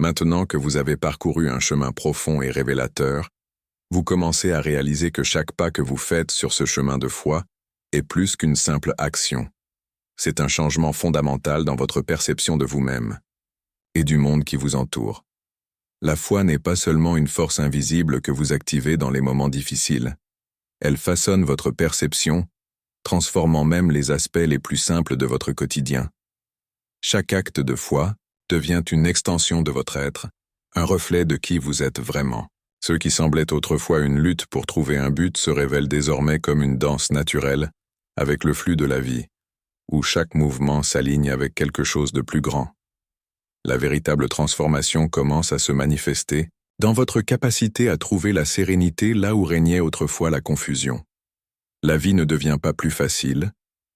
Maintenant que vous avez parcouru un chemin profond et révélateur, vous commencez à réaliser que chaque pas que vous faites sur ce chemin de foi est plus qu'une simple action. C'est un changement fondamental dans votre perception de vous-même et du monde qui vous entoure. La foi n'est pas seulement une force invisible que vous activez dans les moments difficiles. Elle façonne votre perception, transformant même les aspects les plus simples de votre quotidien. Chaque acte de foi devient une extension de votre être, un reflet de qui vous êtes vraiment. Ce qui semblait autrefois une lutte pour trouver un but se révèle désormais comme une danse naturelle avec le flux de la vie, où chaque mouvement s'aligne avec quelque chose de plus grand. La véritable transformation commence à se manifester dans votre capacité à trouver la sérénité là où régnait autrefois la confusion. La vie ne devient pas plus facile,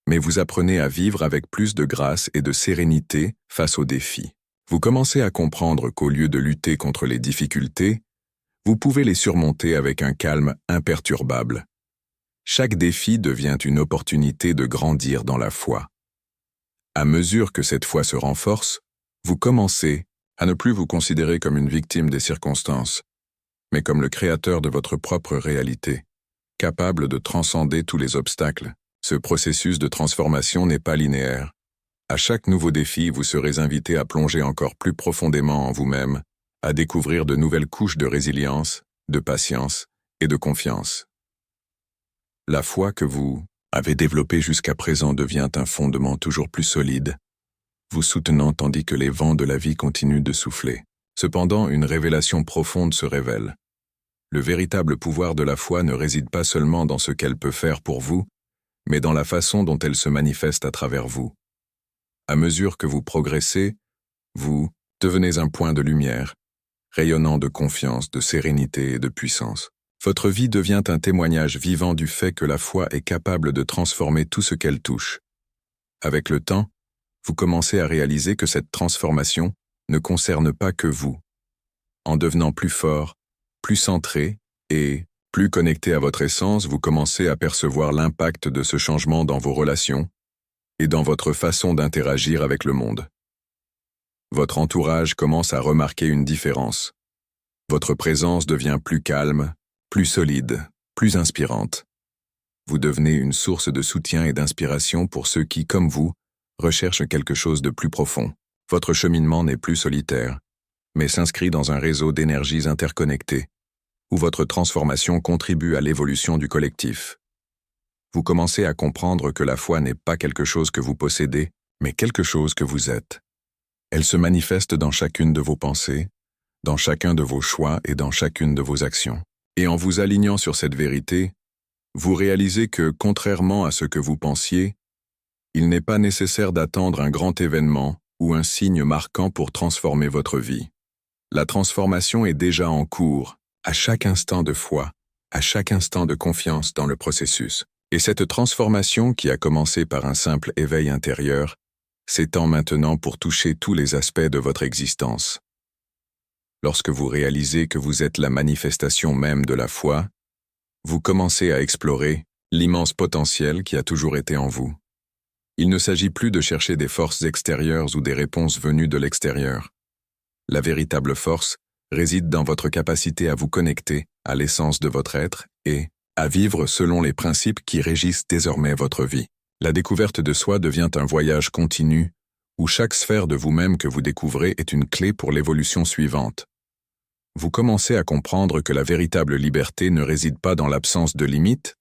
mais vous apprenez à vivre avec plus de grâce et de sérénité face aux défis. Vous commencez à comprendre qu'au lieu de lutter contre les difficultés, vous pouvez les surmonter avec un calme imperturbable. Chaque défi devient une opportunité de grandir dans la foi. À mesure que cette foi se renforce, vous commencez à ne plus vous considérer comme une victime des circonstances, mais comme le créateur de votre propre réalité, capable de transcender tous les obstacles. Ce processus de transformation n'est pas linéaire. À chaque nouveau défi, vous serez invité à plonger encore plus profondément en vous-même, à découvrir de nouvelles couches de résilience, de patience et de confiance. La foi que vous avez développée jusqu'à présent devient un fondement toujours plus solide, vous soutenant tandis que les vents de la vie continuent de souffler. Cependant, une révélation profonde se révèle. Le véritable pouvoir de la foi ne réside pas seulement dans ce qu'elle peut faire pour vous, mais dans la façon dont elle se manifeste à travers vous. À mesure que vous progressez, vous devenez un point de lumière, rayonnant de confiance, de sérénité et de puissance. Votre vie devient un témoignage vivant du fait que la foi est capable de transformer tout ce qu'elle touche. Avec le temps, vous commencez à réaliser que cette transformation ne concerne pas que vous. En devenant plus fort, plus centré et plus connecté à votre essence, vous commencez à percevoir l'impact de ce changement dans vos relations et dans votre façon d'interagir avec le monde. Votre entourage commence à remarquer une différence. Votre présence devient plus calme, plus solide, plus inspirante. Vous devenez une source de soutien et d'inspiration pour ceux qui, comme vous, recherchent quelque chose de plus profond. Votre cheminement n'est plus solitaire, mais s'inscrit dans un réseau d'énergies interconnectées, où votre transformation contribue à l'évolution du collectif. Vous commencez à comprendre que la foi n'est pas quelque chose que vous possédez, mais quelque chose que vous êtes. Elle se manifeste dans chacune de vos pensées, dans chacun de vos choix et dans chacune de vos actions. Et en vous alignant sur cette vérité, vous réalisez que, contrairement à ce que vous pensiez, il n'est pas nécessaire d'attendre un grand événement ou un signe marquant pour transformer votre vie. La transformation est déjà en cours, à chaque instant de foi, à chaque instant de confiance dans le processus. Et cette transformation qui a commencé par un simple éveil intérieur s'étend maintenant pour toucher tous les aspects de votre existence. Lorsque vous réalisez que vous êtes la manifestation même de la foi, vous commencez à explorer l'immense potentiel qui a toujours été en vous. Il ne s'agit plus de chercher des forces extérieures ou des réponses venues de l'extérieur. La véritable force réside dans votre capacité à vous connecter à l'essence de votre être et à vivre selon les principes qui régissent désormais votre vie. La découverte de soi devient un voyage continu où chaque sphère de vous-même que vous découvrez est une clé pour l'évolution suivante. Vous commencez à comprendre que la véritable liberté ne réside pas dans l'absence de limites,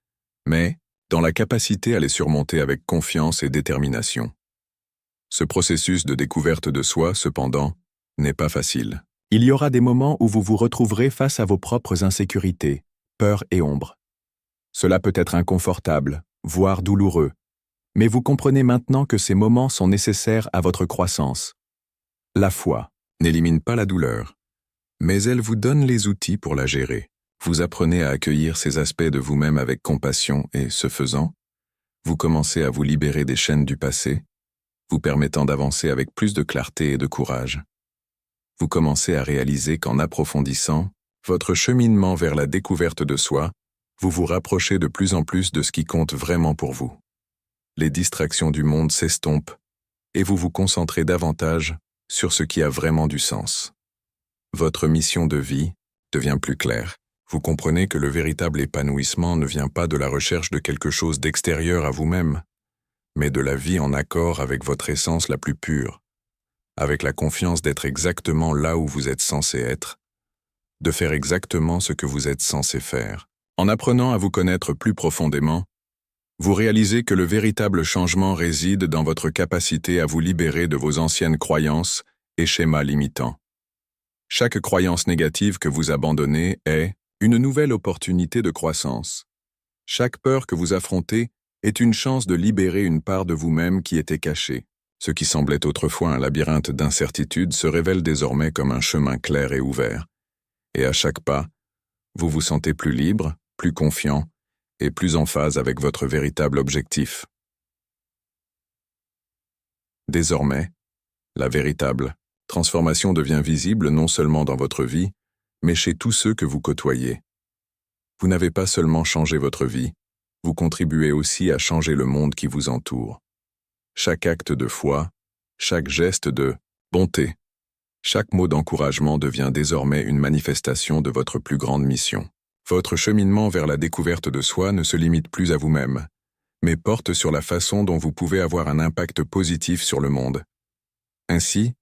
mais dans la capacité à les surmonter avec confiance et détermination. Ce processus de découverte de soi, cependant, n'est pas facile. Il y aura des moments où vous vous retrouverez face à vos propres insécurités, peurs et ombres. Cela peut être inconfortable, voire douloureux, mais vous comprenez maintenant que ces moments sont nécessaires à votre croissance. La foi n'élimine pas la douleur, mais elle vous donne les outils pour la gérer. Vous apprenez à accueillir ces aspects de vous-même avec compassion et, ce faisant, vous commencez à vous libérer des chaînes du passé, vous permettant d'avancer avec plus de clarté et de courage. Vous commencez à réaliser qu'en approfondissant votre cheminement vers la découverte de soi, vous vous rapprochez de plus en plus de ce qui compte vraiment pour vous. Les distractions du monde s'estompent et vous vous concentrez davantage sur ce qui a vraiment du sens. votre mission de vie devient plus claire. Vous comprenez que le véritable épanouissement ne vient pas de la recherche de quelque chose d'extérieur à vous-même, mais de la vie en accord avec votre essence la plus pure, avec la confiance d'être exactement là où vous êtes censé être, de faire exactement ce que vous êtes censé faire. En apprenant à vous connaître plus profondément, vous réalisez que le véritable changement réside dans votre capacité à vous libérer de vos anciennes croyances et schémas limitants. Chaque croyance négative que vous abandonnez est une nouvelle opportunité de croissance. Chaque peur que vous affrontez est une chance de libérer une part de vous-même qui était cachée. Ce qui semblait autrefois un labyrinthe d'incertitudes se révèle désormais comme un chemin clair et ouvert. Et à chaque pas, vous vous sentez plus libre, plus confiant et plus en phase avec votre véritable objectif. Désormais, la véritable transformation devient visible non seulement dans votre vie, mais chez tous ceux que vous côtoyez. Vous n'avez pas seulement changé votre vie, vous contribuez aussi à changer le monde qui vous entoure. Chaque acte de foi, chaque geste de bonté, chaque mot d'encouragement devient désormais une manifestation de votre plus grande mission. Votre cheminement vers la découverte de soi ne se limite plus à vous-même, mais porte sur la façon dont vous pouvez avoir un impact positif sur le monde. Ainsi,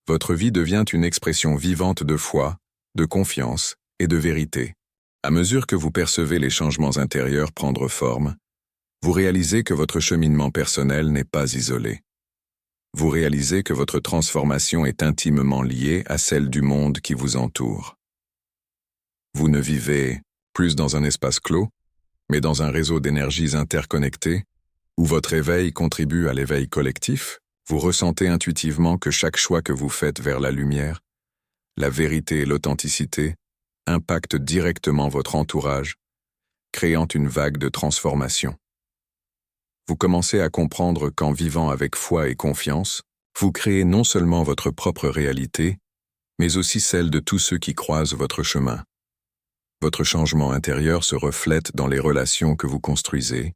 votre vie devient une expression vivante de foi, de confiance et de vérité. À mesure que vous percevez les changements intérieurs prendre forme, vous réalisez que votre cheminement personnel n'est pas isolé. Vous réalisez que votre transformation est intimement liée à celle du monde qui vous entoure. Vous ne vivez plus dans un espace clos, mais dans un réseau d'énergies interconnectées, où votre éveil contribue à l'éveil collectif. Vous ressentez intuitivement que chaque choix que vous faites vers la lumière, la vérité et l'authenticité impactent directement votre entourage, créant une vague de transformation. Vous commencez à comprendre qu'en vivant avec foi et confiance, vous créez non seulement votre propre réalité, mais aussi celle de tous ceux qui croisent votre chemin. Votre changement intérieur se reflète dans les relations que vous construisez,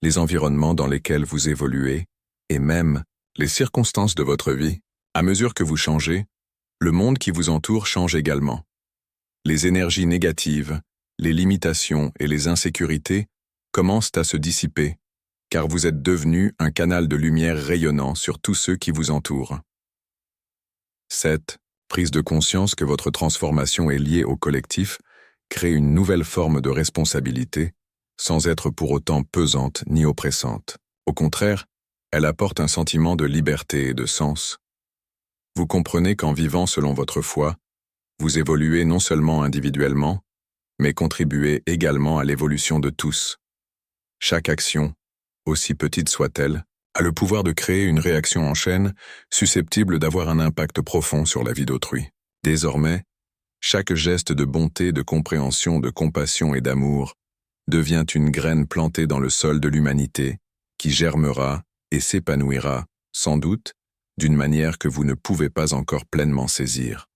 les environnements dans lesquels vous évoluez, et même les circonstances de votre vie. À mesure que vous changez, le monde qui vous entoure change également. Les énergies négatives, les limitations et les insécurités commencent à se dissiper, car vous êtes devenu un canal de lumière rayonnant sur tous ceux qui vous entourent. Cette prise de conscience que votre transformation est liée au collectif crée une nouvelle forme de responsabilité, sans être pour autant pesante ni oppressante. Au contraire, elle apporte un sentiment de liberté et de sens. Vous comprenez qu'en vivant selon votre foi, vous évoluez non seulement individuellement, mais contribuez également à l'évolution de tous. Chaque action, aussi petite soit-elle, a le pouvoir de créer une réaction en chaîne susceptible d'avoir un impact profond sur la vie d'autrui. Désormais, chaque geste de bonté, de compréhension, de compassion et d'amour devient une graine plantée dans le sol de l'humanité qui germera et s'épanouira, sans doute, d'une manière que vous ne pouvez pas encore pleinement saisir.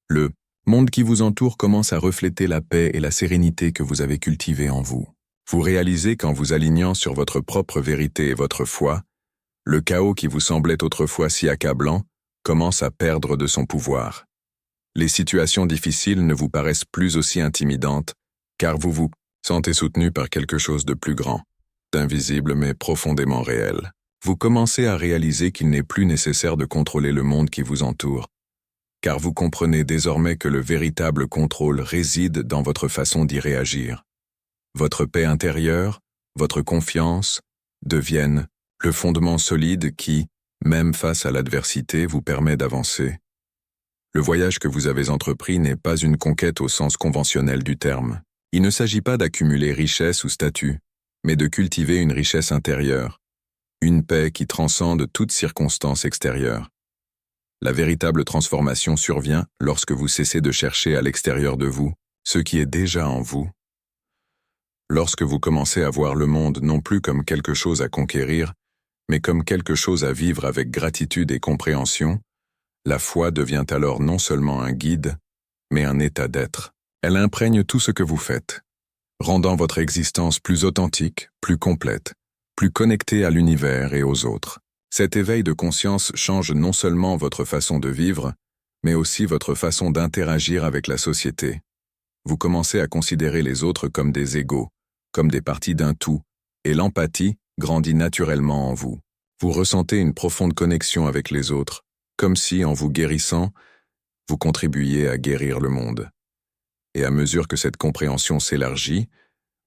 Le monde qui vous entoure commence à refléter la paix et la sérénité que vous avez cultivées en vous. Vous réalisez qu'en vous alignant sur votre propre vérité et votre foi, le chaos qui vous semblait autrefois si accablant commence à perdre de son pouvoir. Les situations difficiles ne vous paraissent plus aussi intimidantes, car vous vous sentez soutenu par quelque chose de plus grand, d'invisible mais profondément réel. Vous commencez à réaliser qu'il n'est plus nécessaire de contrôler le monde qui vous entoure, car vous comprenez désormais que le véritable contrôle réside dans votre façon d'y réagir. Votre paix intérieure, votre confiance, deviennent le fondement solide qui, même face à l'adversité, vous permet d'avancer. Le voyage que vous avez entrepris n'est pas une conquête au sens conventionnel du terme. Il ne s'agit pas d'accumuler richesse ou statut, mais de cultiver une richesse intérieure, une paix qui transcende toute circonstance extérieure. La véritable transformation survient lorsque vous cessez de chercher à l'extérieur de vous ce qui est déjà en vous. Lorsque vous commencez à voir le monde non plus comme quelque chose à conquérir, mais comme quelque chose à vivre avec gratitude et compréhension, la foi devient alors non seulement un guide, mais un état d'être. Elle imprègne tout ce que vous faites, rendant votre existence plus authentique, plus complète, plus connectée à l'univers et aux autres. Cet éveil de conscience change non seulement votre façon de vivre, mais aussi votre façon d'interagir avec la société. Vous commencez à considérer les autres comme des égaux, comme des parties d'un tout, et l'empathie grandit naturellement en vous. Vous ressentez une profonde connexion avec les autres, comme si, en vous guérissant, vous contribuiez à guérir le monde. Et à mesure que cette compréhension s'élargit,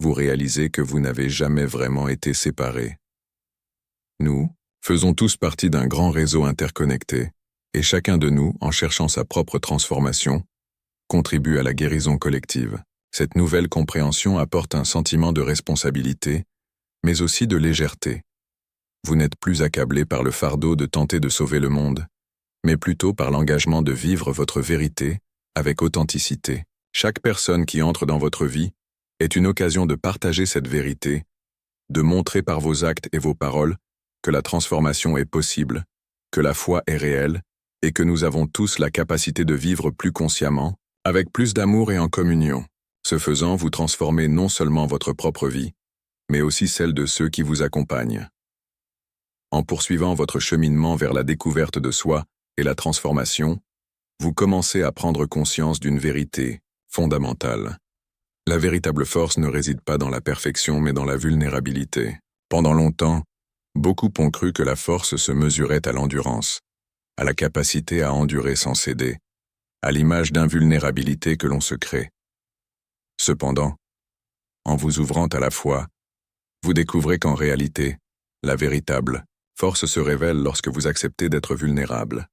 vous réalisez que vous n'avez jamais vraiment été séparés. Nous faisons tous partie d'un grand réseau interconnecté, et chacun de nous, en cherchant sa propre transformation, contribue à la guérison collective. Cette nouvelle compréhension apporte un sentiment de responsabilité, mais aussi de légèreté. Vous n'êtes plus accablé par le fardeau de tenter de sauver le monde, mais plutôt par l'engagement de vivre votre vérité avec authenticité. Chaque personne qui entre dans votre vie est une occasion de partager cette vérité, de montrer par vos actes et vos paroles que la transformation est possible, que la foi est réelle et que nous avons tous la capacité de vivre plus consciemment, avec plus d'amour et en communion. Ce faisant, vous transformez non seulement votre propre vie, mais aussi celle de ceux qui vous accompagnent. En poursuivant votre cheminement vers la découverte de soi et la transformation, vous commencez à prendre conscience d'une vérité fondamentale. La véritable force ne réside pas dans la perfection mais dans la vulnérabilité. Pendant longtemps, beaucoup ont cru que la force se mesurait à l'endurance, à la capacité à endurer sans céder, à l'image d'invulnérabilité que l'on se crée. Cependant, en vous ouvrant à la foi, vous découvrez qu'en réalité, la véritable force se révèle lorsque vous acceptez d'être vulnérable.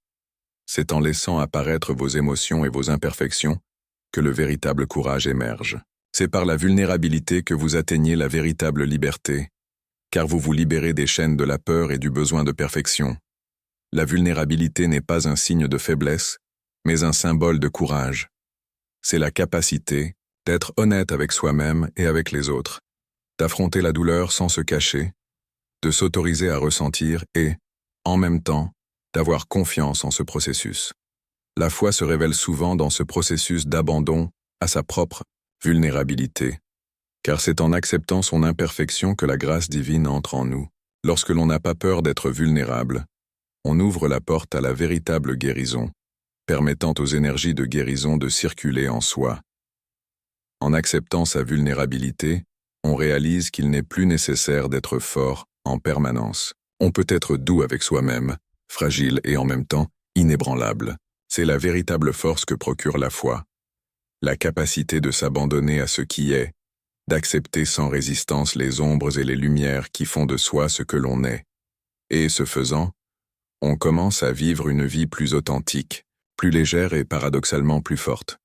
C'est en laissant apparaître vos émotions et vos imperfections que le véritable courage émerge. C'est par la vulnérabilité que vous atteignez la véritable liberté, car vous vous libérez des chaînes de la peur et du besoin de perfection. La vulnérabilité n'est pas un signe de faiblesse, mais un symbole de courage. C'est la capacité d'être honnête avec soi-même et avec les autres, d'affronter la douleur sans se cacher, de s'autoriser à ressentir et, en même temps, d'avoir confiance en ce processus. La foi se révèle souvent dans ce processus d'abandon à sa propre vulnérabilité, car c'est en acceptant son imperfection que la grâce divine entre en nous. Lorsque l'on n'a pas peur d'être vulnérable, on ouvre la porte à la véritable guérison, permettant aux énergies de guérison de circuler en soi. En acceptant sa vulnérabilité, on réalise qu'il n'est plus nécessaire d'être fort en permanence. On peut être doux avec soi-même, fragile et en même temps inébranlable. C'est la véritable force que procure la foi. La capacité de s'abandonner à ce qui est, d'accepter sans résistance les ombres et les lumières qui font de soi ce que l'on est. Et ce faisant, on commence à vivre une vie plus authentique, plus légère et paradoxalement plus forte.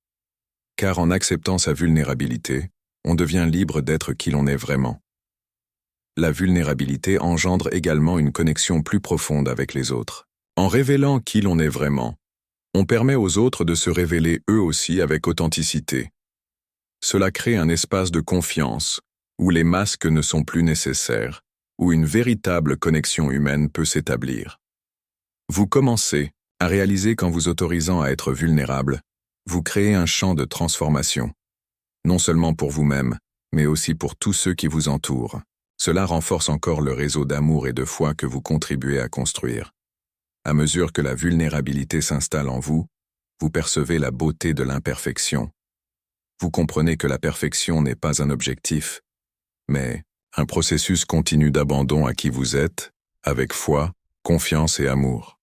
Car en acceptant sa vulnérabilité, on devient libre d'être qui l'on est vraiment. La vulnérabilité engendre également une connexion plus profonde avec les autres. En révélant qui l'on est vraiment, on permet aux autres de se révéler eux aussi avec authenticité. Cela crée un espace de confiance, où les masques ne sont plus nécessaires, où une véritable connexion humaine peut s'établir. Vous commencez à réaliser qu'en vous autorisant à être vulnérable, vous créez un champ de transformation, non seulement pour vous-même, mais aussi pour tous ceux qui vous entourent. Cela renforce encore le réseau d'amour et de foi que vous contribuez à construire. À mesure que la vulnérabilité s'installe en vous, vous percevez la beauté de l'imperfection. Vous comprenez que la perfection n'est pas un objectif, mais un processus continu d'abandon à qui vous êtes, avec foi, confiance et amour.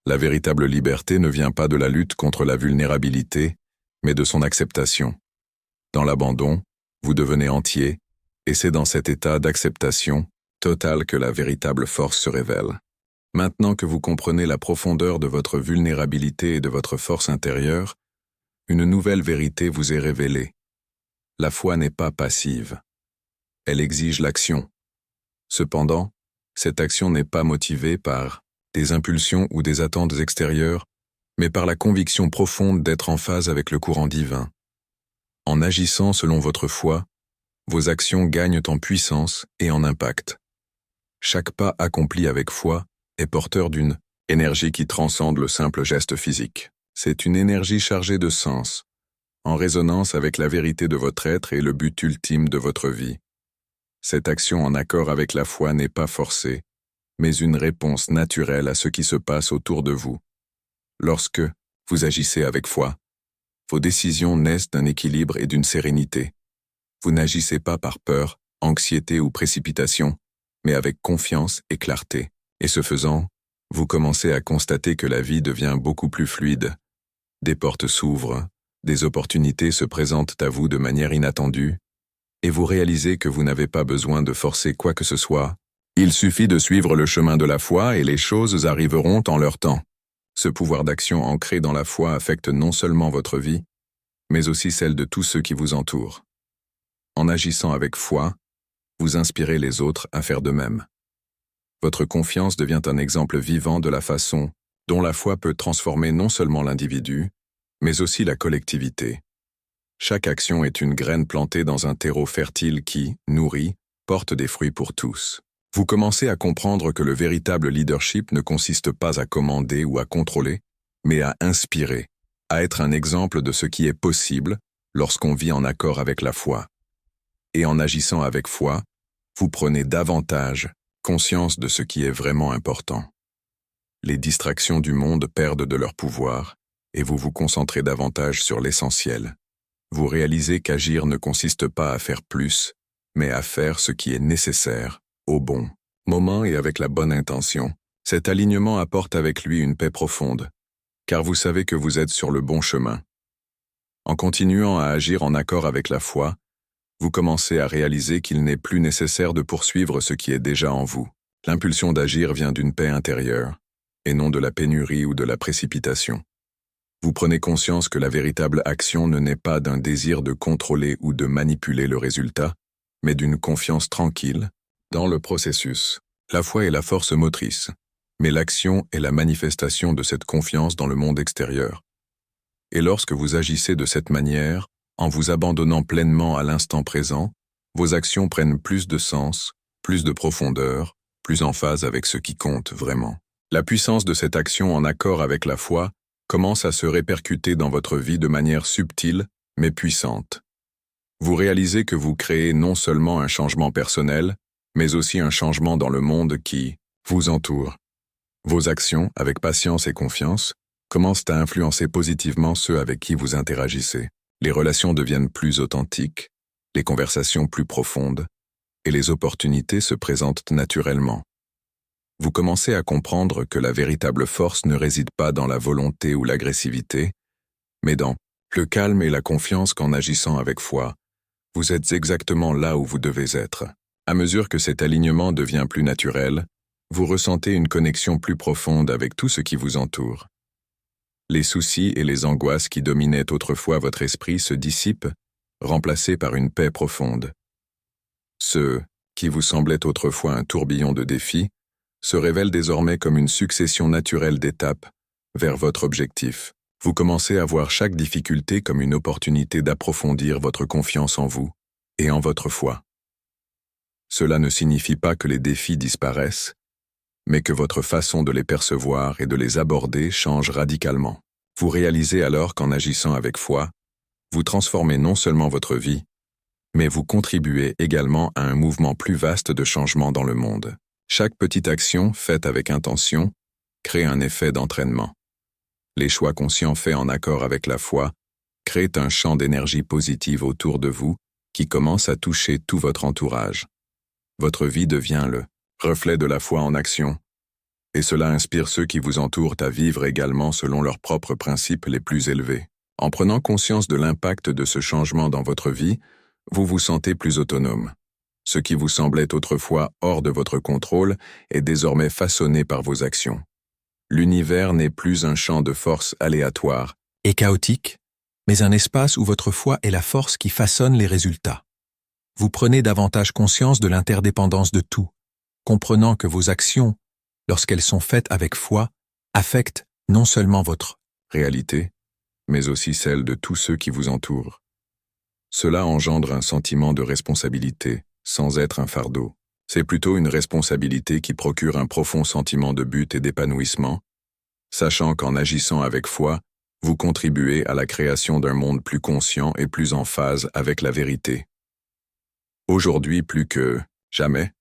La véritable liberté ne vient pas de la lutte contre la vulnérabilité, mais de son acceptation. Dans l'abandon, vous devenez entier, et c'est dans cet état d'acceptation totale que la véritable force se révèle. Maintenant que vous comprenez la profondeur de votre vulnérabilité et de votre force intérieure, une nouvelle vérité vous est révélée. La foi n'est pas passive. Elle exige l'action. Cependant, cette action n'est pas motivée par des impulsions ou des attentes extérieures, mais par la conviction profonde d'être en phase avec le courant divin. En agissant selon votre foi, vos actions gagnent en puissance et en impact. Chaque pas accompli avec foi est porteur d'une énergie qui transcende le simple geste physique. C'est une énergie chargée de sens, en résonance avec la vérité de votre être et le but ultime de votre vie. Cette action en accord avec la foi n'est pas forcée, mais une réponse naturelle à ce qui se passe autour de vous. Lorsque Vous agissez avec foi. Vos décisions naissent d'un équilibre et d'une sérénité. Vous n'agissez pas par peur, anxiété ou précipitation, mais avec confiance et clarté. Et ce faisant, vous commencez à constater que la vie devient beaucoup plus fluide. Des portes s'ouvrent, des opportunités se présentent à vous de manière inattendue, et vous réalisez que vous n'avez pas besoin de forcer quoi que ce soit. Il suffit de suivre le chemin de la foi et les choses arriveront en leur temps. Ce pouvoir d'action ancré dans la foi affecte non seulement votre vie, mais aussi celle de tous ceux qui vous entourent. En agissant avec foi, vous inspirez les autres à faire de même. Votre confiance devient un exemple vivant de la façon dont la foi peut transformer non seulement l'individu, mais aussi la collectivité. Chaque action est une graine plantée dans un terreau fertile qui, nourri, porte des fruits pour tous. Vous commencez à comprendre que le véritable leadership ne consiste pas à commander ou à contrôler, mais à inspirer, à être un exemple de ce qui est possible lorsqu'on vit en accord avec la foi. Et en agissant avec foi, vous prenez davantage conscience de ce qui est vraiment important. Les distractions du monde perdent de leur pouvoir et vous vous concentrez davantage sur l'essentiel. Vous réalisez qu'agir ne consiste pas à faire plus, mais à faire ce qui est nécessaire, au bon moment et avec la bonne intention. Cet alignement apporte avec lui une paix profonde, car vous savez que vous êtes sur le bon chemin. En continuant à agir en accord avec la foi, vous commencez à réaliser qu'il n'est plus nécessaire de poursuivre ce qui est déjà en vous. L'impulsion d'agir vient d'une paix intérieure, et non de la pénurie ou de la précipitation. Vous prenez conscience que la véritable action ne naît pas d'un désir de contrôler ou de manipuler le résultat, mais d'une confiance tranquille dans le processus. La foi est la force motrice, mais l'action est la manifestation de cette confiance dans le monde extérieur. Et lorsque vous agissez de cette manière, en vous abandonnant pleinement à l'instant présent, vos actions prennent plus de sens, plus de profondeur, plus en phase avec ce qui compte vraiment. La puissance de cette action en accord avec la foi commence à se répercuter dans votre vie de manière subtile, mais puissante. Vous réalisez que vous créez non seulement un changement personnel, mais aussi un changement dans le monde qui vous entoure. Vos actions, avec patience et confiance, commencent à influencer positivement ceux avec qui vous interagissez. Les relations deviennent plus authentiques, les conversations plus profondes, et les opportunités se présentent naturellement. Vous commencez à comprendre que la véritable force ne réside pas dans la volonté ou l'agressivité, mais dans le calme et la confiance qu'en agissant avec foi, vous êtes exactement là où vous devez être. À mesure que cet alignement devient plus naturel, vous ressentez une connexion plus profonde avec tout ce qui vous entoure. Les soucis et les angoisses qui dominaient autrefois votre esprit se dissipent, remplacés par une paix profonde. Ce qui vous semblait autrefois un tourbillon de défis se révèle désormais comme une succession naturelle d'étapes vers votre objectif. Vous commencez à voir chaque difficulté comme une opportunité d'approfondir votre confiance en vous et en votre foi. Cela ne signifie pas que les défis disparaissent, mais que votre façon de les percevoir et de les aborder change radicalement. Vous réalisez alors qu'en agissant avec foi, vous transformez non seulement votre vie, mais vous contribuez également à un mouvement plus vaste de changement dans le monde. Chaque petite action faite avec intention crée un effet d'entraînement. Les choix conscients faits en accord avec la foi créent un champ d'énergie positive autour de vous qui commence à toucher tout votre entourage. Votre vie devient le reflet de la foi en action, et cela inspire ceux qui vous entourent à vivre également selon leurs propres principes les plus élevés. En prenant conscience de l'impact de ce changement dans votre vie, vous vous sentez plus autonome. Ce qui vous semblait autrefois hors de votre contrôle est désormais façonné par vos actions. L'univers n'est plus un champ de force aléatoire et chaotique, mais un espace où votre foi est la force qui façonne les résultats. Vous prenez davantage conscience de l'interdépendance de tout, comprenant que vos actions, lorsqu'elles sont faites avec foi, affectent non seulement votre réalité, mais aussi celle de tous ceux qui vous entourent. Cela engendre un sentiment de responsabilité, sans être un fardeau. C'est plutôt une responsabilité qui procure un profond sentiment de but et d'épanouissement, sachant qu'en agissant avec foi, vous contribuez à la création d'un monde plus conscient et plus en phase avec la vérité. Aujourd'hui plus que jamais,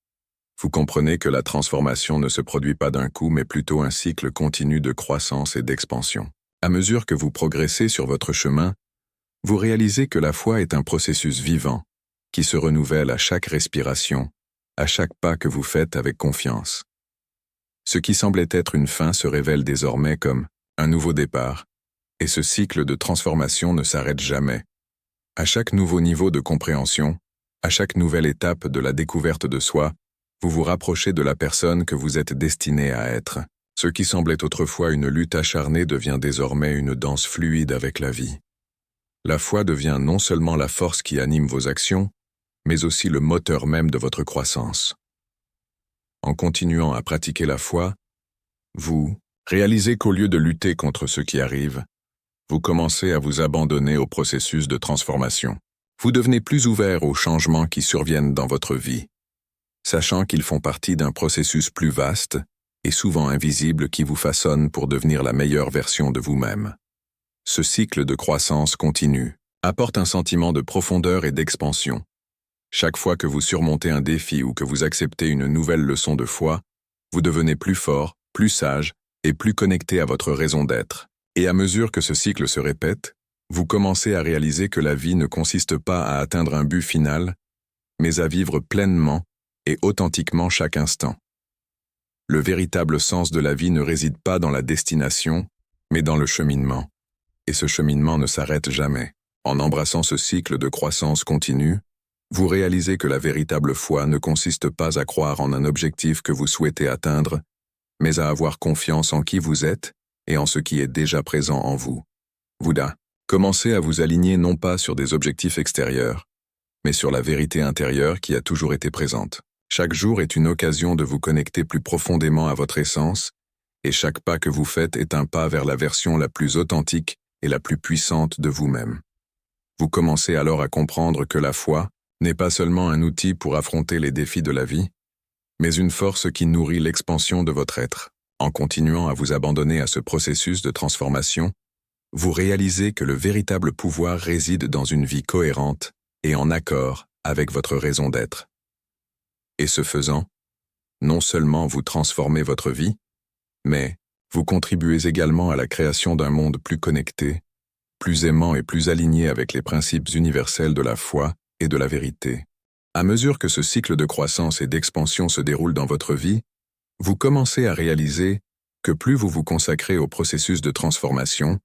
vous comprenez que la transformation ne se produit pas d'un coup, mais plutôt un cycle continu de croissance et d'expansion. À mesure que vous progressez sur votre chemin, vous réalisez que la foi est un processus vivant, qui se renouvelle à chaque respiration, à chaque pas que vous faites avec confiance. Ce qui semblait être une fin se révèle désormais comme un nouveau départ, et ce cycle de transformation ne s'arrête jamais. À chaque nouveau niveau de compréhension, à chaque nouvelle étape de la découverte de soi, vous vous rapprochez de la personne que vous êtes destiné à être. Ce qui semblait autrefois une lutte acharnée devient désormais une danse fluide avec la vie. La foi devient non seulement la force qui anime vos actions, mais aussi le moteur même de votre croissance. En continuant à pratiquer la foi, vous réalisez qu'au lieu de lutter contre ce qui arrive, vous commencez à vous abandonner au processus de transformation. Vous devenez plus ouvert aux changements qui surviennent dans votre vie, sachant qu'ils font partie d'un processus plus vaste et souvent invisible qui vous façonne pour devenir la meilleure version de vous-même. Ce cycle de croissance continue apporte un sentiment de profondeur et d'expansion. Chaque fois que vous surmontez un défi ou que vous acceptez une nouvelle leçon de foi, vous devenez plus fort, plus sage et plus connecté à votre raison d'être. Et à mesure que ce cycle se répète, vous commencez à réaliser que la vie ne consiste pas à atteindre un but final, mais à vivre pleinement et authentiquement chaque instant. Le véritable sens de la vie ne réside pas dans la destination, mais dans le cheminement. Et ce cheminement ne s'arrête jamais. En embrassant ce cycle de croissance continue, vous réalisez que la véritable foi ne consiste pas à croire en un objectif que vous souhaitez atteindre, mais à avoir confiance en qui vous êtes et en ce qui est déjà présent en vous. Bouddha, commencez à vous aligner non pas sur des objectifs extérieurs, mais sur la vérité intérieure qui a toujours été présente. Chaque jour est une occasion de vous connecter plus profondément à votre essence, et chaque pas que vous faites est un pas vers la version la plus authentique et la plus puissante de vous-même. Vous commencez alors à comprendre que la foi n'est pas seulement un outil pour affronter les défis de la vie, mais une force qui nourrit l'expansion de votre être. En continuant à vous abandonner à ce processus de transformation, vous réalisez que le véritable pouvoir réside dans une vie cohérente et en accord avec votre raison d'être. Et ce faisant, non seulement vous transformez votre vie, mais vous contribuez également à la création d'un monde plus connecté, plus aimant et plus aligné avec les principes universels de la foi et de la vérité. À mesure que ce cycle de croissance et d'expansion se déroule dans votre vie, vous commencez à réaliser que plus vous vous consacrez au processus de transformation,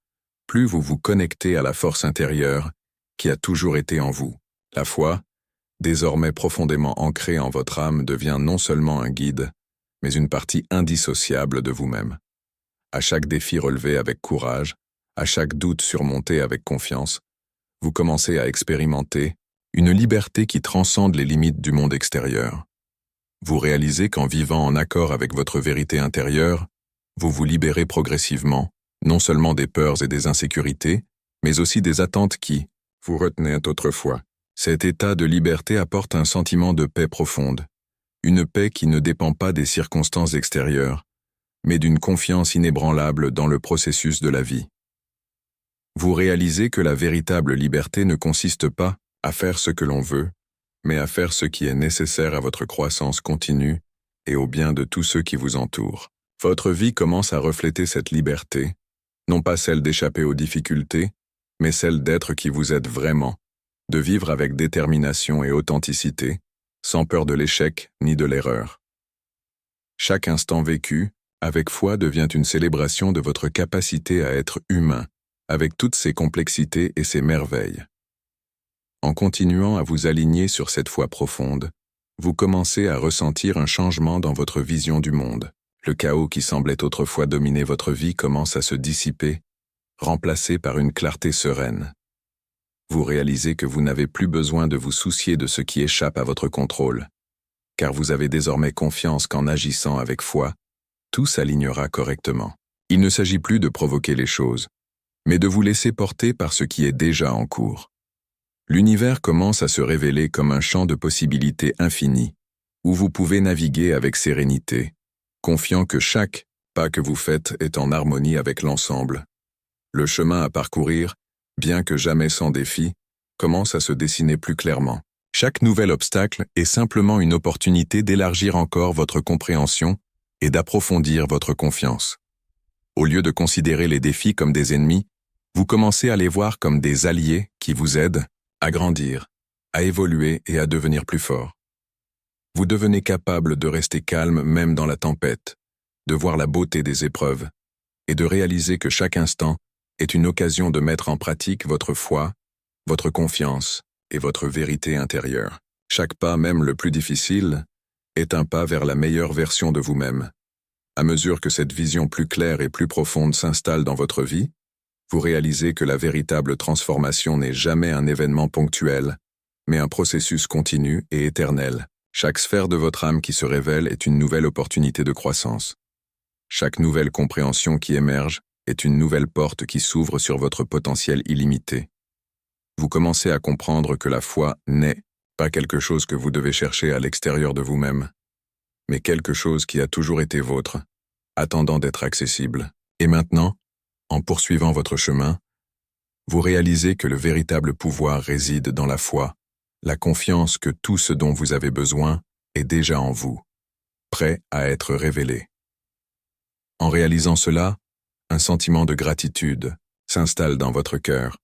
plus vous vous connectez à la force intérieure qui a toujours été en vous. La foi, désormais profondément ancrée en votre âme, devient non seulement un guide, mais une partie indissociable de vous-même. À chaque défi relevé avec courage, à chaque doute surmonté avec confiance, vous commencez à expérimenter une liberté qui transcende les limites du monde extérieur. Vous réalisez qu'en vivant en accord avec votre vérité intérieure, vous vous libérez progressivement, non seulement des peurs et des insécurités, mais aussi des attentes qui vous retenaient autrefois. Cet état de liberté apporte un sentiment de paix profonde, une paix qui ne dépend pas des circonstances extérieures, mais d'une confiance inébranlable dans le processus de la vie. Vous réalisez que la véritable liberté ne consiste pas à faire ce que l'on veut, mais à faire ce qui est nécessaire à votre croissance continue et au bien de tous ceux qui vous entourent. Votre vie commence à refléter cette liberté, non pas celle d'échapper aux difficultés, mais celle d'être qui vous êtes vraiment, de vivre avec détermination et authenticité, sans peur de l'échec ni de l'erreur. Chaque instant vécu, avec foi, devient une célébration de votre capacité à être humain, avec toutes ses complexités et ses merveilles. En continuant à vous aligner sur cette foi profonde, vous commencez à ressentir un changement dans votre vision du monde. Le chaos qui semblait autrefois dominer votre vie commence à se dissiper, remplacé par une clarté sereine. Vous réalisez que vous n'avez plus besoin de vous soucier de ce qui échappe à votre contrôle, car vous avez désormais confiance qu'en agissant avec foi, tout s'alignera correctement. Il ne s'agit plus de provoquer les choses, mais de vous laisser porter par ce qui est déjà en cours. L'univers commence à se révéler comme un champ de possibilités infinies, où vous pouvez naviguer avec sérénité, confiant que chaque pas que vous faites est en harmonie avec l'ensemble. Le chemin à parcourir, bien que jamais sans défi, commence à se dessiner plus clairement. Chaque nouvel obstacle est simplement une opportunité d'élargir encore votre compréhension et d'approfondir votre confiance. Au lieu de considérer les défis comme des ennemis, vous commencez à les voir comme des alliés qui vous aident à grandir, à évoluer et à devenir plus fort. Vous devenez capable de rester calme même dans la tempête, de voir la beauté des épreuves et de réaliser que chaque instant est une occasion de mettre en pratique votre foi, votre confiance et votre vérité intérieure. Chaque pas, même le plus difficile, est un pas vers la meilleure version de vous-même. À mesure que cette vision plus claire et plus profonde s'installe dans votre vie, vous réalisez que la véritable transformation n'est jamais un événement ponctuel, mais un processus continu et éternel. Chaque sphère de votre âme qui se révèle est une nouvelle opportunité de croissance. Chaque nouvelle compréhension qui émerge est une nouvelle porte qui s'ouvre sur votre potentiel illimité. Vous commencez à comprendre que la foi n'est pas quelque chose que vous devez chercher à l'extérieur de vous-même, mais quelque chose qui a toujours été vôtre, attendant d'être accessible. Et maintenant, en poursuivant votre chemin, vous réalisez que le véritable pouvoir réside dans la foi, la confiance que tout ce dont vous avez besoin est déjà en vous, prêt à être révélé. En réalisant cela, un sentiment de gratitude s'installe dans votre cœur.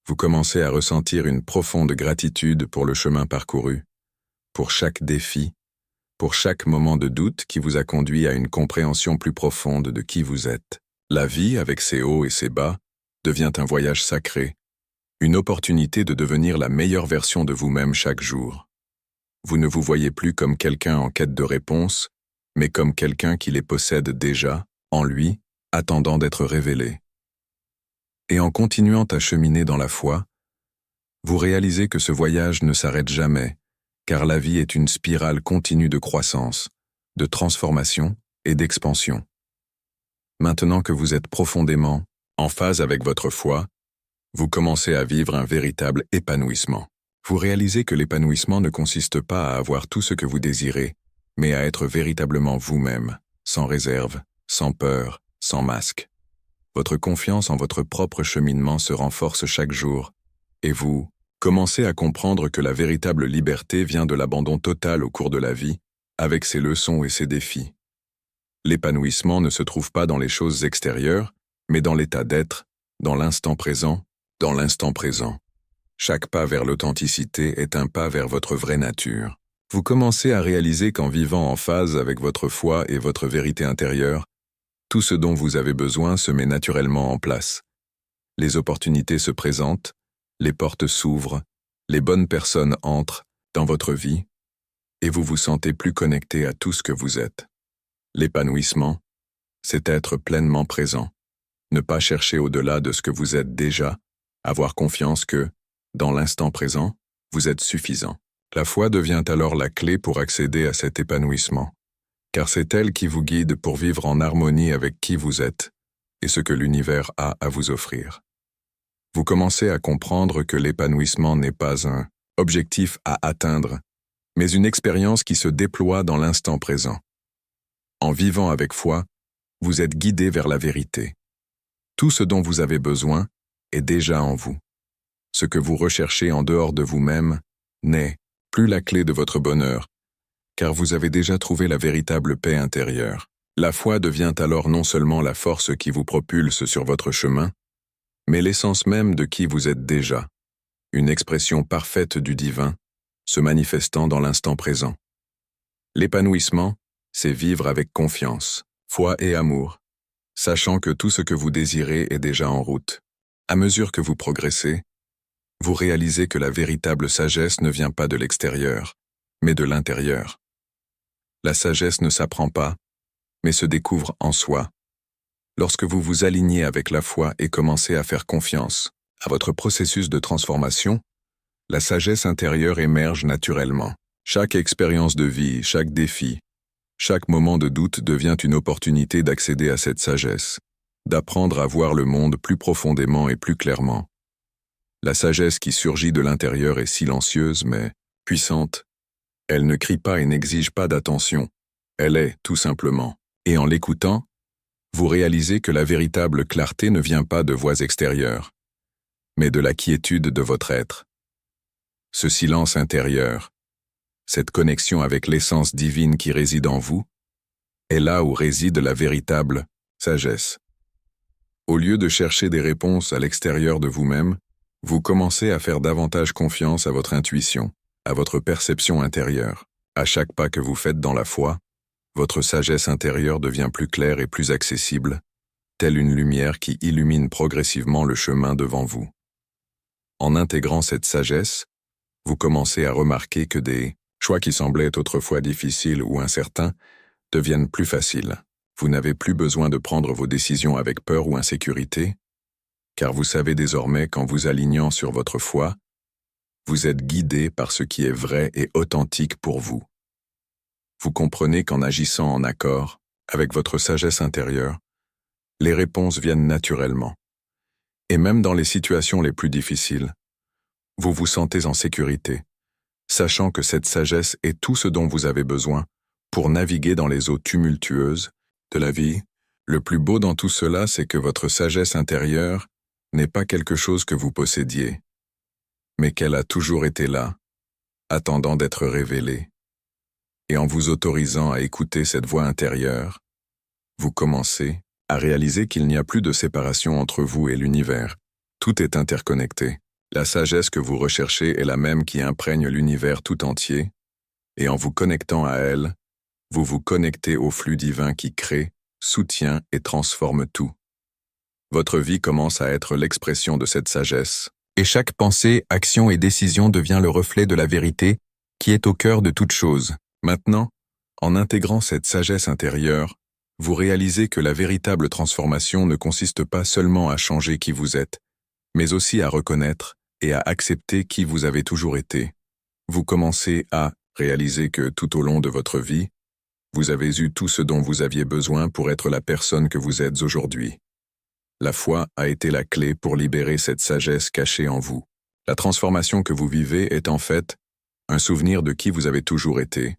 Vous commencez à ressentir une profonde gratitude pour le chemin parcouru, pour chaque défi, pour chaque moment de doute qui vous a conduit à une compréhension plus profonde de qui vous êtes. La vie, avec ses hauts et ses bas, devient un voyage sacré, une opportunité de devenir la meilleure version de vous-même chaque jour. Vous ne vous voyez plus comme quelqu'un en quête de réponses, mais comme quelqu'un qui les possède déjà, en lui, attendant d'être révélé. Et en continuant à cheminer dans la foi, vous réalisez que ce voyage ne s'arrête jamais, car la vie est une spirale continue de croissance, de transformation et d'expansion. Maintenant que vous êtes profondément en phase avec votre foi, vous commencez à vivre un véritable épanouissement. Vous réalisez que l'épanouissement ne consiste pas à avoir tout ce que vous désirez, mais à être véritablement vous-même, sans réserve, sans peur, sans masque. Votre confiance en votre propre cheminement se renforce chaque jour, et vous commencez à comprendre que la véritable liberté vient de l'abandon total au cours de la vie, avec ses leçons et ses défis. L'épanouissement ne se trouve pas dans les choses extérieures, mais dans l'état d'être, dans l'instant présent, dans l'instant présent. Chaque pas vers l'authenticité est un pas vers votre vraie nature. Vous commencez à réaliser qu'en vivant en phase avec votre foi et votre vérité intérieure, tout ce dont vous avez besoin se met naturellement en place. Les opportunités se présentent, les portes s'ouvrent, les bonnes personnes entrent dans votre vie, et vous vous sentez plus connecté à tout ce que vous êtes. L'épanouissement, c'est être pleinement présent, ne pas chercher au-delà de ce que vous êtes déjà, avoir confiance que, dans l'instant présent, vous êtes suffisant. La foi devient alors la clé pour accéder à cet épanouissement, car c'est elle qui vous guide pour vivre en harmonie avec qui vous êtes et ce que l'univers a à vous offrir. Vous commencez à comprendre que l'épanouissement n'est pas un objectif à atteindre, mais une expérience qui se déploie dans l'instant présent. En vivant avec foi, vous êtes guidé vers la vérité. Tout ce dont vous avez besoin est déjà en vous. Ce que vous recherchez en dehors de vous-même n'est plus la clé de votre bonheur, car vous avez déjà trouvé la véritable paix intérieure. La foi devient alors non seulement la force qui vous propulse sur votre chemin, mais l'essence même de qui vous êtes déjà, une expression parfaite du divin, se manifestant dans l'instant présent. L'épanouissement, c'est vivre avec confiance, foi et amour, sachant que tout ce que vous désirez est déjà en route. À mesure que vous progressez, vous réalisez que la véritable sagesse ne vient pas de l'extérieur, mais de l'intérieur. La sagesse ne s'apprend pas, mais se découvre en soi. Lorsque vous vous alignez avec la foi et commencez à faire confiance à votre processus de transformation, la sagesse intérieure émerge naturellement. Chaque expérience de vie, chaque défi, chaque moment de doute devient une opportunité d'accéder à cette sagesse, d'apprendre à voir le monde plus profondément et plus clairement. La sagesse qui surgit de l'intérieur est silencieuse mais puissante. Elle ne crie pas et n'exige pas d'attention. Elle est, tout simplement. Et en l'écoutant, vous réalisez que la véritable clarté ne vient pas de voix extérieures, mais de la quiétude de votre être. Ce silence intérieur, cette connexion avec l'essence divine qui réside en vous, est là où réside la véritable sagesse. Au lieu de chercher des réponses à l'extérieur de vous-même, vous commencez à faire davantage confiance à votre intuition, à votre perception intérieure. À chaque pas que vous faites dans la foi, votre sagesse intérieure devient plus claire et plus accessible, telle une lumière qui illumine progressivement le chemin devant vous. En intégrant cette sagesse, vous commencez à remarquer que des choix qui semblaient autrefois difficiles ou incertains deviennent plus faciles. Vous n'avez plus besoin de prendre vos décisions avec peur ou insécurité, car vous savez désormais qu'en vous alignant sur votre foi, vous êtes guidé par ce qui est vrai et authentique pour vous. Vous comprenez qu'en agissant en accord avec votre sagesse intérieure, les réponses viennent naturellement. Et même dans les situations les plus difficiles, vous vous sentez en sécurité, sachant que cette sagesse est tout ce dont vous avez besoin pour naviguer dans les eaux tumultueuses de la vie. Le plus beau dans tout cela, c'est que votre sagesse intérieure n'est pas quelque chose que vous possédiez, mais qu'elle a toujours été là, attendant d'être révélée. Et en vous autorisant à écouter cette voix intérieure, vous commencez à réaliser qu'il n'y a plus de séparation entre vous et l'univers. Tout est interconnecté. La sagesse que vous recherchez est la même qui imprègne l'univers tout entier, et en vous connectant à elle, vous vous connectez au flux divin qui crée, soutient et transforme tout. Votre vie commence à être l'expression de cette sagesse, et chaque pensée, action et décision devient le reflet de la vérité qui est au cœur de toute chose. Maintenant, en intégrant cette sagesse intérieure, vous réalisez que la véritable transformation ne consiste pas seulement à changer qui vous êtes, mais aussi à reconnaître et à accepter qui vous avez toujours été. Vous commencez à réaliser que tout au long de votre vie, vous avez eu tout ce dont vous aviez besoin pour être la personne que vous êtes aujourd'hui. La foi a été la clé pour libérer cette sagesse cachée en vous. La transformation que vous vivez est en fait un souvenir de qui vous avez toujours été,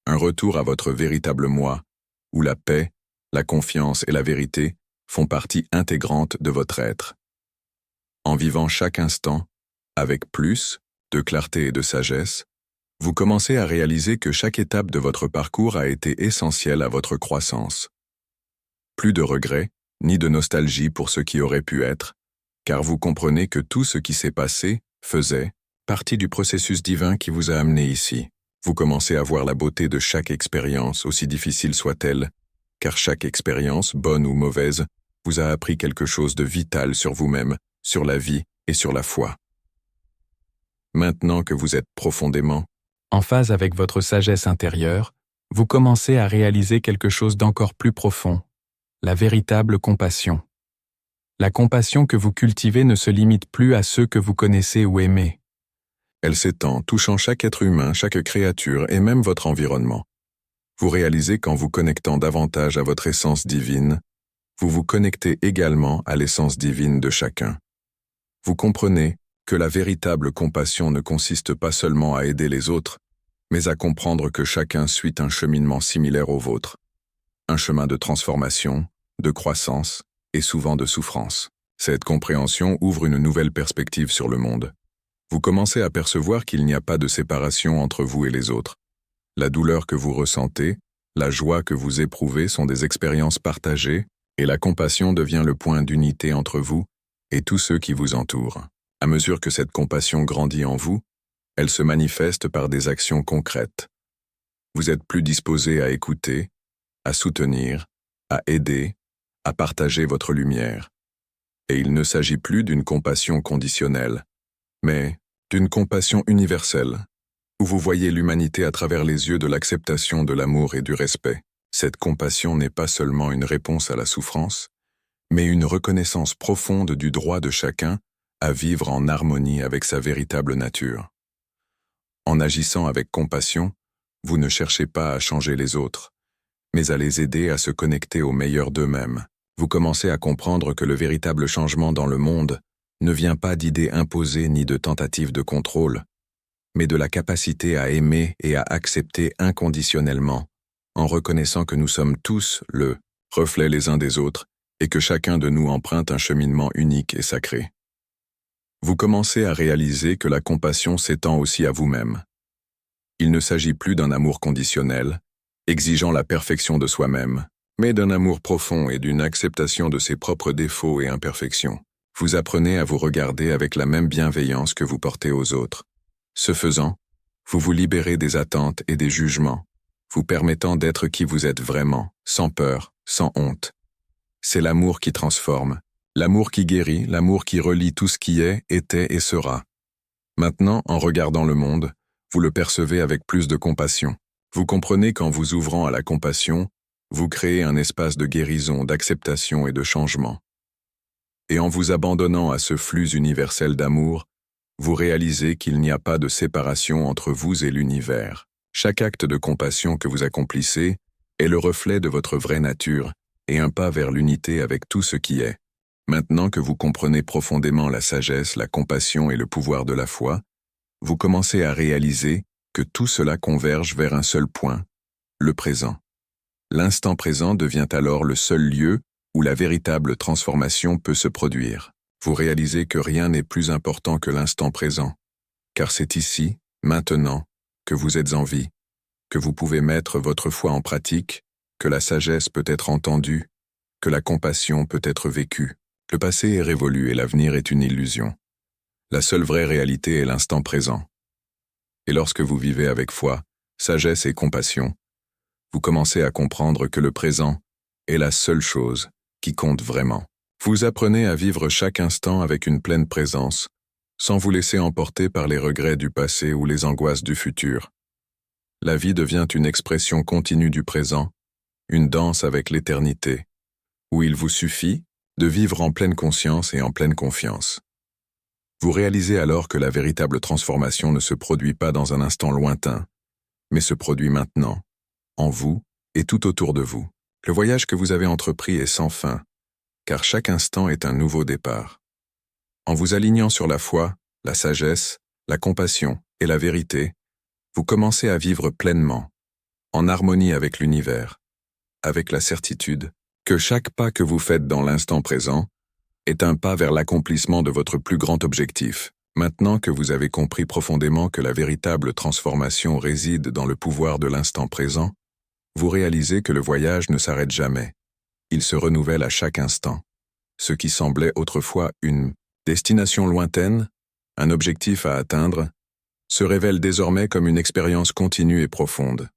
un retour à votre véritable moi, où la paix, la confiance et la vérité font partie intégrante de votre être. En vivant chaque instant, avec plus de clarté et de sagesse, vous commencez à réaliser que chaque étape de votre parcours a été essentielle à votre croissance. Plus de regrets, ni de nostalgie pour ce qui aurait pu être, car vous comprenez que tout ce qui s'est passé faisait partie du processus divin qui vous a amené ici. Vous commencez à voir la beauté de chaque expérience, aussi difficile soit-elle, car chaque expérience, bonne ou mauvaise, vous a appris quelque chose de vital sur vous-même, sur la vie et sur la foi. Maintenant que vous êtes profondément en phase avec votre sagesse intérieure, vous commencez à réaliser quelque chose d'encore plus profond, la véritable compassion. La compassion que vous cultivez ne se limite plus à ceux que vous connaissez ou aimez. Elle s'étend, touchant chaque être humain, chaque créature et même votre environnement. Vous réalisez qu'en vous connectant davantage à votre essence divine, vous vous connectez également à l'essence divine de chacun. Vous comprenez que la véritable compassion ne consiste pas seulement à aider les autres, mais à comprendre que chacun suit un cheminement similaire au vôtre. Un chemin de transformation, de croissance et souvent de souffrance. Cette compréhension ouvre une nouvelle perspective sur le monde. Vous commencez à percevoir qu'il n'y a pas de séparation entre vous et les autres. La douleur que vous ressentez, la joie que vous éprouvez sont des expériences partagées, et la compassion devient le point d'unité entre vous et tous ceux qui vous entourent. À mesure que cette compassion grandit en vous, elle se manifeste par des actions concrètes. Vous êtes plus disposé à écouter, à soutenir, à aider, à partager votre lumière. Et il ne s'agit plus d'une compassion conditionnelle, mais d'une compassion universelle, où vous voyez l'humanité à travers les yeux de l'acceptation de l'amour et du respect. Cette compassion n'est pas seulement une réponse à la souffrance, mais une reconnaissance profonde du droit de chacun à vivre en harmonie avec sa véritable nature. En agissant avec compassion, vous ne cherchez pas à changer les autres, mais à les aider à se connecter au meilleur d'eux-mêmes. Vous commencez à comprendre que le véritable changement dans le monde ne vient pas d'idées imposées ni de tentatives de contrôle, mais de la capacité à aimer et à accepter inconditionnellement, en reconnaissant que nous sommes tous le reflet les uns des autres et que chacun de nous emprunte un cheminement unique et sacré. Vous commencez à réaliser que la compassion s'étend aussi à vous-même. Il ne s'agit plus d'un amour conditionnel, exigeant la perfection de soi-même, mais d'un amour profond et d'une acceptation de ses propres défauts et imperfections. Vous apprenez à vous regarder avec la même bienveillance que vous portez aux autres. Ce faisant, vous vous libérez des attentes et des jugements, vous permettant d'être qui vous êtes vraiment, sans peur, sans honte. C'est l'amour qui transforme, l'amour qui guérit, l'amour qui relie tout ce qui est, était et sera. Maintenant, en regardant le monde, vous le percevez avec plus de compassion. Vous comprenez qu'en vous ouvrant à la compassion, vous créez un espace de guérison, d'acceptation et de changement. Et en vous abandonnant à ce flux universel d'amour, vous réalisez qu'il n'y a pas de séparation entre vous et l'univers. Chaque acte de compassion que vous accomplissez est le reflet de votre vraie nature et un pas vers l'unité avec tout ce qui est. Maintenant que vous comprenez profondément la sagesse, la compassion et le pouvoir de la foi, vous commencez à réaliser que tout cela converge vers un seul point, le présent. L'instant présent devient alors le seul lieu où la véritable transformation peut se produire. Vous réalisez que rien n'est plus important que l'instant présent, car c'est ici, maintenant, que vous êtes en vie, que vous pouvez mettre votre foi en pratique, que la sagesse peut être entendue, que la compassion peut être vécue. Le passé est révolu et l'avenir est une illusion. La seule vraie réalité est l'instant présent. Et lorsque vous vivez avec foi, sagesse et compassion, vous commencez à comprendre que le présent est la seule chose qui compte vraiment. Vous apprenez à vivre chaque instant avec une pleine présence, sans vous laisser emporter par les regrets du passé ou les angoisses du futur. La vie devient une expression continue du présent, une danse avec l'éternité, où il vous suffit de vivre en pleine conscience et en pleine confiance. Vous réalisez alors que la véritable transformation ne se produit pas dans un instant lointain, mais se produit maintenant, en vous et tout autour de vous. Le voyage que vous avez entrepris est sans fin, car chaque instant est un nouveau départ. En vous alignant sur la foi, la sagesse, la compassion et la vérité, vous commencez à vivre pleinement, en harmonie avec l'univers, avec la certitude que chaque pas que vous faites dans l'instant présent est un pas vers l'accomplissement de votre plus grand objectif. Maintenant que vous avez compris profondément que la véritable transformation réside dans le pouvoir de l'instant présent, vous réalisez que le voyage ne s'arrête jamais. Il se renouvelle à chaque instant. Ce qui semblait autrefois une destination lointaine, un objectif à atteindre, se révèle désormais comme une expérience continue et profonde.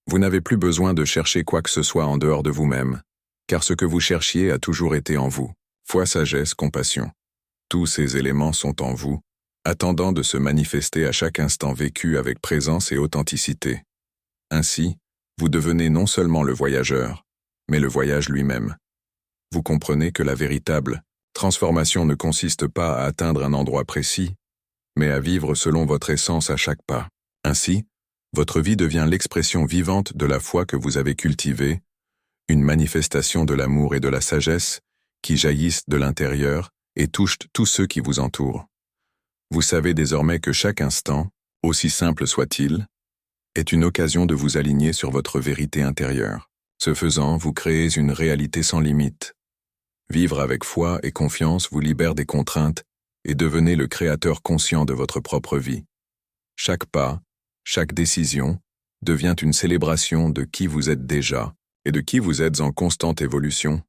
Vous n'avez plus besoin de chercher quoi que ce soit en dehors de vous-même, car ce que vous cherchiez a toujours été en vous. Foi, sagesse, compassion. Tous ces éléments sont en vous, attendant de se manifester à chaque instant vécu avec présence et authenticité. Ainsi, vous devenez non seulement le voyageur, mais le voyage lui-même. Vous comprenez que la véritable transformation ne consiste pas à atteindre un endroit précis, mais à vivre selon votre essence à chaque pas. Ainsi, votre vie devient l'expression vivante de la foi que vous avez cultivée, une manifestation de l'amour et de la sagesse qui jaillissent de l'intérieur et touchent tous ceux qui vous entourent. Vous savez désormais que chaque instant, aussi simple soit-il, est une occasion de vous aligner sur votre vérité intérieure. Ce faisant, vous créez une réalité sans limite. Vivre avec foi et confiance vous libère des contraintes et devenez le créateur conscient de votre propre vie. Chaque pas, chaque décision devient une célébration de qui vous êtes déjà et de qui vous êtes en constante évolution.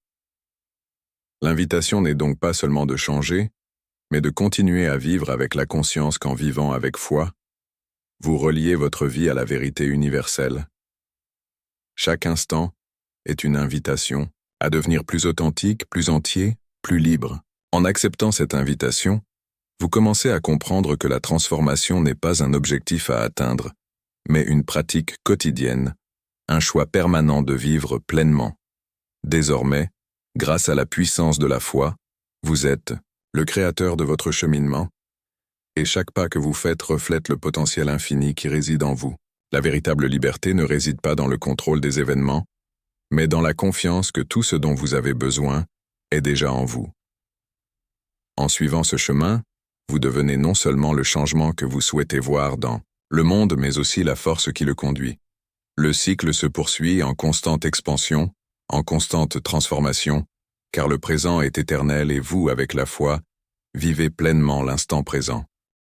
L'invitation n'est donc pas seulement de changer, mais de continuer à vivre avec la conscience qu'en vivant avec foi, vous reliez votre vie à la vérité universelle. Chaque instant est une invitation à devenir plus authentique, plus entier, plus libre. En acceptant cette invitation, vous commencez à comprendre que la transformation n'est pas un objectif à atteindre, mais une pratique quotidienne, un choix permanent de vivre pleinement. Désormais, grâce à la puissance de la foi, vous êtes le créateur de votre cheminement, et chaque pas que vous faites reflète le potentiel infini qui réside en vous. La véritable liberté ne réside pas dans le contrôle des événements, mais dans la confiance que tout ce dont vous avez besoin est déjà en vous. En suivant ce chemin, vous devenez non seulement le changement que vous souhaitez voir dans le monde, mais aussi la force qui le conduit. Le cycle se poursuit en constante expansion, en constante transformation, car le présent est éternel et vous, avec la foi, vivez pleinement l'instant présent.